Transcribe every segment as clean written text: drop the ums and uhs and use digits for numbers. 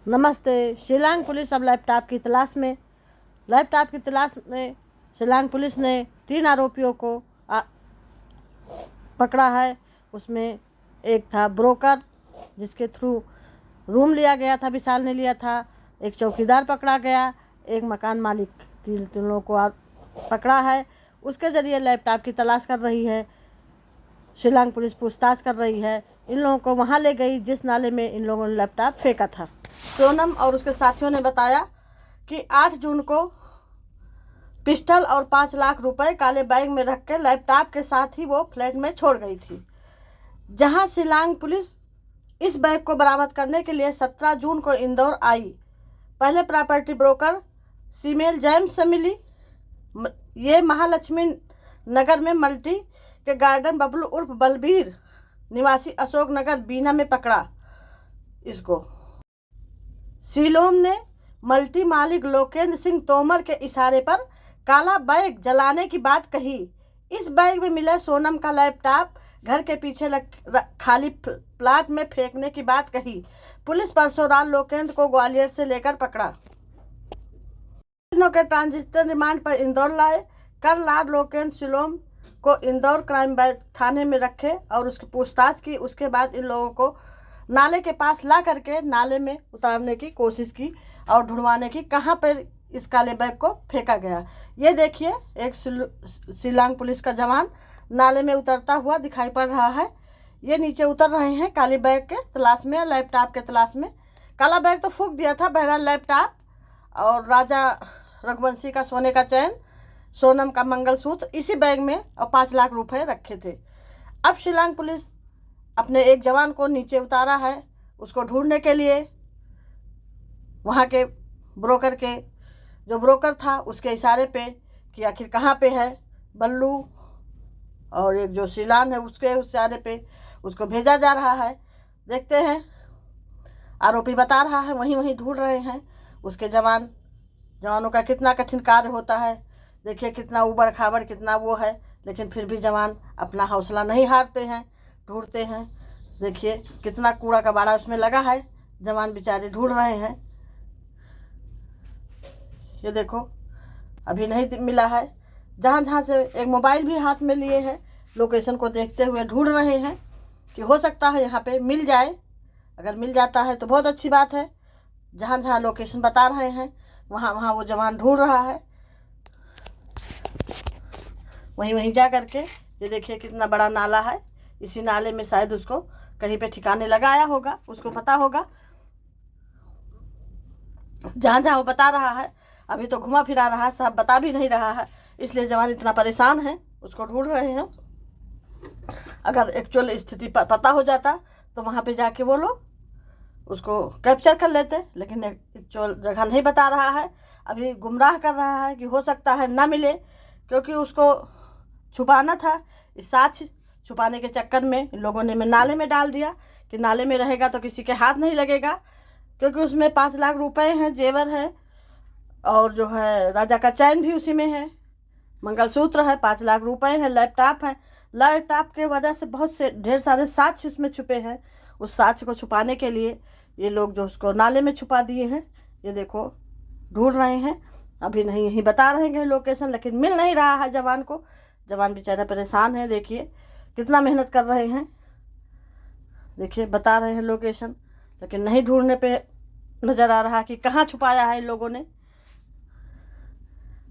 नमस्ते। शिलांग पुलिस अब लैपटॉप की तलाश में। शिलांग पुलिस ने 3 आरोपियों को पकड़ा है। उसमें एक था ब्रोकर जिसके थ्रू रूम लिया गया था, विशाल ने लिया था। एक चौकीदार पकड़ा गया, एक मकान मालिक, तीन लोगों को पकड़ा है। उसके ज़रिए लैपटॉप की तलाश कर रही है। शिलांग पुलिस पूछताछ कर रही है। इन लोगों को वहाँ ले गई जिस नाले में इन लोगों ने लैपटॉप फेंका था। सोनम और उसके साथियों ने बताया कि 8 जून को पिस्टल और 5 लाख रुपए काले बैग में रख के लैपटॉप के साथ ही वो फ्लैट में छोड़ गई थी। जहां शिलांग पुलिस इस बैग को बरामद करने के लिए 17 जून को इंदौर आई। पहले प्रॉपर्टी ब्रोकर सीमेल जेम्स से मिली। ये महालक्ष्मी नगर में मल्टी के गार्डन बबलू उर्फ बलबीर निवासी अशोक नगर बीना में पकड़ा। इसको सीलोम ने मल्टी मालिक लोकेंद्र सिंह तोमर के इशारे पर काला बैग जलाने की बात कही। इस बैग में मिला सोनम का लैपटॉप घर के पीछे खाली प्लाट में फेंकने की बात कही। पुलिस परसों रात लोकेंद्र को ग्वालियर से लेकर पकड़ा। के ट्रांजिस्टर रिमांड पर इंदौर लाए। कल रात लोकेंद्र सीलोम को इंदौर क्राइम थाने में रखे और उसकी पूछताछ की। उसके बाद इन लोगों को नाले के पास ला करके नाले में उतारने की कोशिश की और ढूंढवाने की कहाँ पर इस काले बैग को फेंका गया। ये देखिए, एक शिलांग पुलिस का जवान नाले में उतरता हुआ दिखाई पड़ रहा है। ये नीचे उतर रहे हैं काले बैग के तलाश में, लैपटॉप के तलाश में। काला बैग तो फूंक दिया था, बहरहाल लैपटॉप और राजा रघुवंशी का सोने का चैन, सोनम का मंगलसूत्र इसी बैग में और 5 लाख रुपए रखे थे। अब शिलांग पुलिस अपने एक जवान को नीचे उतारा है उसको ढूंढने के लिए। वहाँ के ब्रोकर के जो ब्रोकर था उसके इशारे पे कि आखिर कहाँ पे है बल्लू, और एक जो शिलान है उसके इशारे पे उसको भेजा जा रहा है। देखते हैं, आरोपी बता रहा है वहीं वहीं ढूंढ रहे हैं। उसके जवानों का कितना कठिन कार्य होता है। देखिए कितना उबड़ खाबड़ कितना वो है, लेकिन फिर भी जवान अपना हौसला नहीं हारते हैं, ढूंढते हैं। देखिए कितना कूड़ा कबाड़ा उसमें लगा है, जवान बेचारे ढूंढ रहे हैं। ये देखो अभी नहीं मिला है। जहाँ जहाँ से एक मोबाइल भी हाथ में लिए हैं, लोकेशन को देखते हुए ढूंढ रहे हैं कि हो सकता है यहाँ पे मिल जाए। अगर मिल जाता है तो बहुत अच्छी बात है। जहाँ जहाँ लोकेशन बता रहे हैं वहाँ वहाँ वो जवान ढूंढ रहा है। वहीं वहीं जा करके ये देखिए कितना बड़ा नाला है। इसी नाले में शायद उसको कहीं पे ठिकाने लगाया होगा, उसको पता होगा। जहाँ जहाँ वो बता रहा है अभी तो घुमा फिरा रहा है, सब बता भी नहीं रहा है, इसलिए जवान इतना परेशान है, उसको ढूंढ रहे हैं। अगर एक्चुअल स्थिति पता हो जाता तो वहाँ पे जाके वो लोग उसको कैप्चर कर लेते, लेकिन एक्चुअल जगह नहीं बता रहा है। अभी गुमराह कर रहा है कि हो सकता है ना मिले, क्योंकि उसको छुपाना था। इस साक्ष्य छुपाने के चक्कर में इन लोगों ने नाले में डाल दिया कि नाले में रहेगा तो किसी के हाथ नहीं लगेगा, क्योंकि उसमें 5 लाख रुपए हैं, जेवर है, और जो है राजा का चैन भी उसी में है, मंगलसूत्र है, 5 लाख रुपए है, लैपटॉप है। लैपटॉप के वजह से बहुत से ढेर सारे साक्ष्य उसमें छुपे हैं। उस साक्ष्य को छुपाने के लिए ये लोग जो उसको नाले में छुपा दिए हैं। ये देखो ढूंढ रहे हैं, अभी नहीं यहीं बता रहे हैं लोकेशन, लेकिन मिल नहीं रहा है जवान को। जवान बेचारा परेशान है। देखिए कितना मेहनत कर रहे हैं। देखिए बता रहे हैं लोकेशन, लेकिन नहीं ढूंढने पे नज़र आ रहा कि कहाँ छुपाया है इन लोगों ने।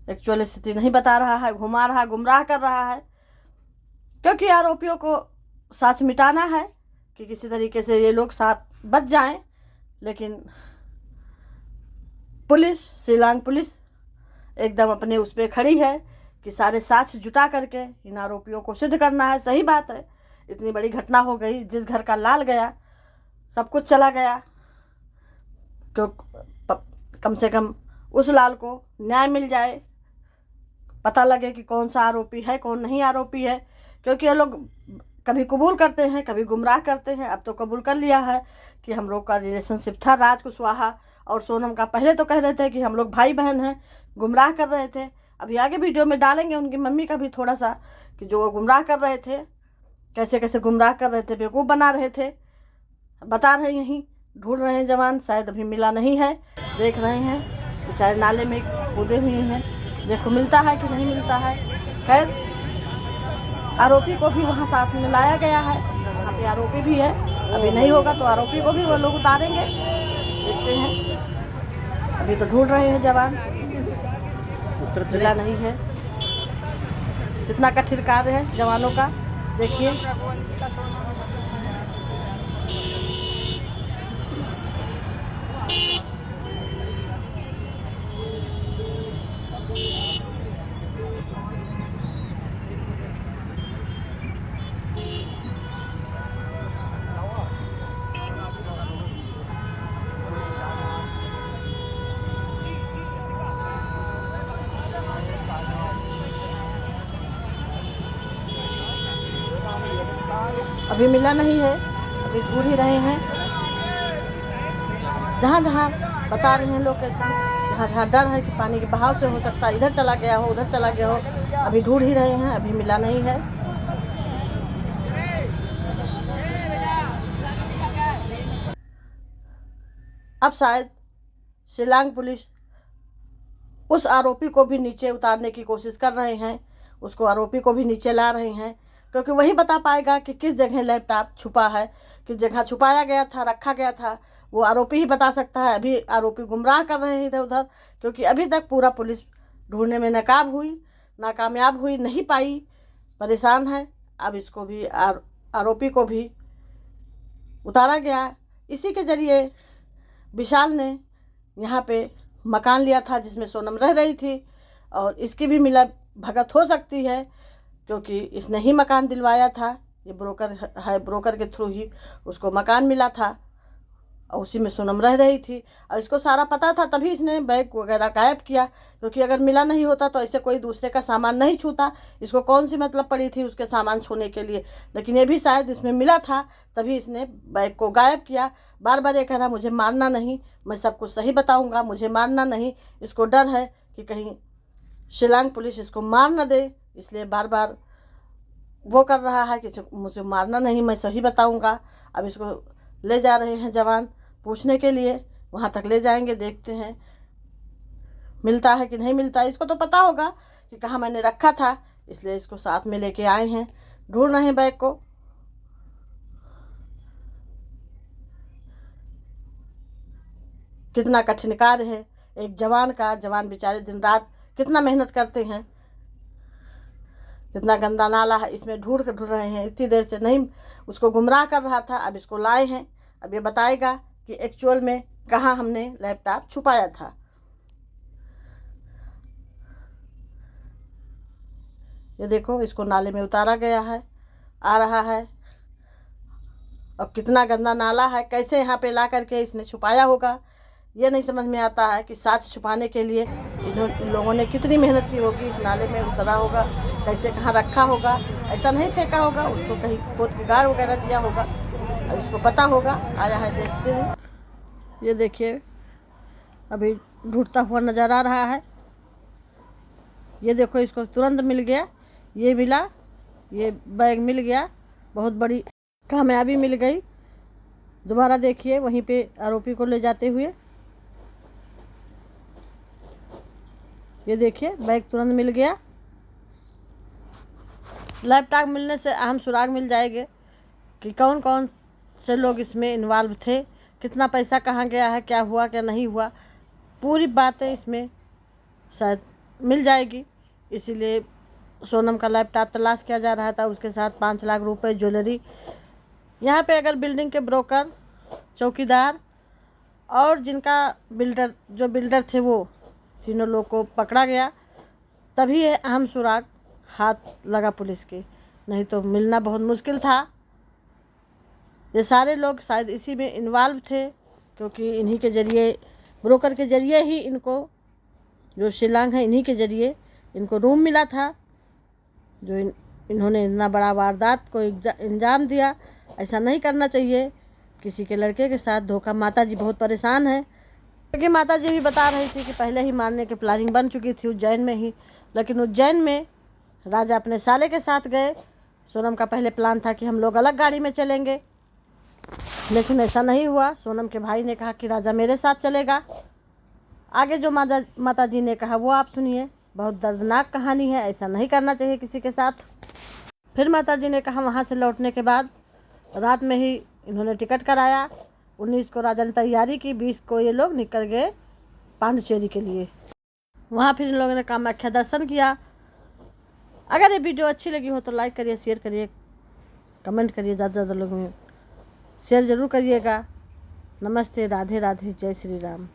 एक्चुअल स्थिति नहीं बता रहा है, घुमा रहा, गुमराह कर रहा है, क्योंकि आरोपियों को साथ मिटाना है कि किसी तरीके से ये लोग साथ बच जाएं। लेकिन पुलिस, शिलांग पुलिस एकदम अपने उस पर खड़ी है कि सारे साक्ष्य जुटा करके इन आरोपियों को सिद्ध करना है। सही बात है, इतनी बड़ी घटना हो गई, जिस घर का लाल गया सब कुछ चला गया, क्यों कम से कम उस लाल को न्याय मिल जाए, पता लगे कि कौन सा आरोपी है कौन नहीं आरोपी है। क्योंकि ये लोग कभी कबूल करते हैं कभी गुमराह करते हैं। अब तो कबूल कर लिया है कि हम लोग का रिलेशनशिप था राज कुशवाहा और सोनम का। पहले तो कह रहे थे कि हम लोग भाई बहन हैं, गुमराह कर रहे थे। अभी आगे वीडियो में डालेंगे उनकी मम्मी का भी थोड़ा सा, कि जो वो गुमराह कर रहे थे, कैसे कैसे गुमराह कर रहे थे, बेवकूफ़ बना रहे थे, बता रहे यहीं ढूंढ रहे हैं जवान, शायद अभी मिला नहीं है। देख रहे हैं बेचारे नाले में कूदे हुए हैं, देखो मिलता है कि नहीं मिलता है। खैर आरोपी को भी वहाँ साथ में लाया गया है, वहाँ पे आरोपी भी है। अभी नहीं होगा तो आरोपी को भी वो लोग उतारेंगे, देखते हैं। अभी तो ढूंढ रहे हैं जवान, मिला नहीं है। कितना कठिन कार्य है जवानों का, देखिए। अभी मिला नहीं है, अभी ढूंढ ही रहे हैं। जहाँ जहाँ बता रहे हैं लोकेशन, जहाँ जहाँ डर है कि पानी के बहाव से हो सकता है इधर चला गया हो, उधर चला गया हो, अभी ढूंढ ही रहे हैं, अभी मिला नहीं है। अब शायद शिलांग पुलिस उस आरोपी को भी नीचे उतारने की कोशिश कर रहे हैं, उसको आरोपी को भी नीचे ला रहे हैं, क्योंकि वही बता पाएगा कि किस जगह लैपटॉप छुपा है, किस जगह छुपाया गया था, रखा गया था, वो आरोपी ही बता सकता है। अभी आरोपी गुमराह कर रहे हैं इधर उधर, क्योंकि अभी तक पूरा पुलिस ढूंढने में नाकामयाब हुई, नहीं पाई, परेशान है। अब इसको भी आरोपी को भी उतारा गया। इसी के जरिए विशाल ने यहाँ पे मकान लिया था जिसमें सोनम रह रही थी, और इसकी भी मिला भगत हो सकती है, क्योंकि इसने ही मकान दिलवाया था। ये ब्रोकर है, ब्रोकर के थ्रू ही उसको मकान मिला था और उसी में सोनम रह रही थी, और इसको सारा पता था, तभी इसने बैग वगैरह गायब किया। क्योंकि अगर मिला नहीं होता तो ऐसे कोई दूसरे का सामान नहीं छूता, इसको कौन सी मतलब पड़ी थी उसके सामान छूने के लिए। लेकिन ये भी शायद इसमें मिला था, तभी इसने बैग को गायब किया। बार बार ये कह रहा मुझे मारना नहीं, मैं सब कुछ सही बताऊंगा, मुझे मारना नहीं। इसको डर है कि कहीं शिलांग पुलिस इसको मार न दे, इसलिए बार बार वो कर रहा है कि मुझे मारना नहीं, मैं सही बताऊंगा। अब इसको ले जा रहे हैं जवान पूछने के लिए, वहाँ तक ले जाएंगे, देखते हैं मिलता है कि नहीं मिलता। इसको तो पता होगा कि कहाँ मैंने रखा था, इसलिए इसको साथ में लेके आए हैं, ढूंढ रहे हैं बैग को। कितना कठिन कार्य है एक जवान का, जवान बेचारे दिन रात कितना मेहनत करते हैं। कितना गंदा नाला है, इसमें ढूंढ रहे हैं, इतनी देर से नहीं उसको गुमराह कर रहा था, अब इसको लाए हैं। अब ये बताएगा कि एक्चुअल में कहाँ हमने लैपटॉप छुपाया था। ये देखो इसको नाले में उतारा गया है, आ रहा है। अब कितना गंदा नाला है, कैसे यहाँ पे ला करके इसने छुपाया होगा, ये नहीं समझ में आता है कि साथ छुपाने के लिए इन लोगों ने कितनी मेहनत की होगी। इस नाले में उतरा होगा, कैसे कहाँ रखा होगा, ऐसा नहीं फेंका होगा, उसको कहीं खोद के गाड़ वगैरह दिया होगा, और इसको पता होगा। आया है, देखते हैं। ये देखिए अभी ढूंढता हुआ नज़र आ रहा है। ये देखो इसको तुरंत मिल गया, ये मिला, ये बैग मिल गया, बहुत बड़ी कामयाबी मिल गई। दोबारा देखिए वहीं पे आरोपी को ले जाते हुए, ये देखिए बैग तुरंत मिल गया। लैपटॉप मिलने से अहम सुराग मिल जाएंगे कि कौन कौन से लोग इसमें इन्वॉल्व थे, कितना पैसा कहाँ गया है, क्या हुआ क्या नहीं हुआ, पूरी बातें इसमें शायद मिल जाएगी। इसीलिए सोनम का लैपटॉप तलाश किया जा रहा था, उसके साथ 5 लाख रुपए ज्वेलरी। यहाँ पे अगर बिल्डिंग के ब्रोकर, चौकीदार और जिनका बिल्डर थे, वो तीनों लोग को पकड़ा गया, तभी ये अहम सुराग हाथ लगा पुलिस के, नहीं तो मिलना बहुत मुश्किल था। ये सारे लोग शायद इसी में इन्वॉल्व थे, क्योंकि इन्हीं के ज़रिए, ब्रोकर के ज़रिए ही इनको, जो शिलांग है, इन्हीं के ज़रिए इनको रूम मिला था, जो इन्होंने इतना बड़ा वारदात को अंजाम दिया। ऐसा नहीं करना चाहिए किसी के लड़के के साथ धोखा। माताजी बहुत परेशान है, क्योंकि माताजी भी बता रही थी कि पहले ही मारने की प्लानिंग बन चुकी थी उज्जैन में ही, लेकिन उज्जैन में राजा अपने साले के साथ गए। सोनम का पहले प्लान था कि हम लोग अलग गाड़ी में चलेंगे, लेकिन ऐसा नहीं हुआ। सोनम के भाई ने कहा कि राजा मेरे साथ चलेगा। आगे जो माता जी ने कहा वो आप सुनिए। बहुत दर्दनाक कहानी है, ऐसा नहीं करना चाहिए किसी के साथ। फिर माता जी ने कहा, वहाँ से लौटने के बाद रात में ही इन्होंने टिकट कराया। 19 को राजा ने तैयारी की, 20 को ये लोग निकल गए पांडिचेरी के लिए। वहाँ फिर इन लोगों ने कामाख्या दर्शन किया। अगर ये वीडियो अच्छी लगी हो तो लाइक करिए, शेयर करिए, कमेंट करिए, ज़्यादा से ज़्यादा लोगों में शेयर ज़रूर करिएगा। नमस्ते, राधे राधे, जय श्री राम।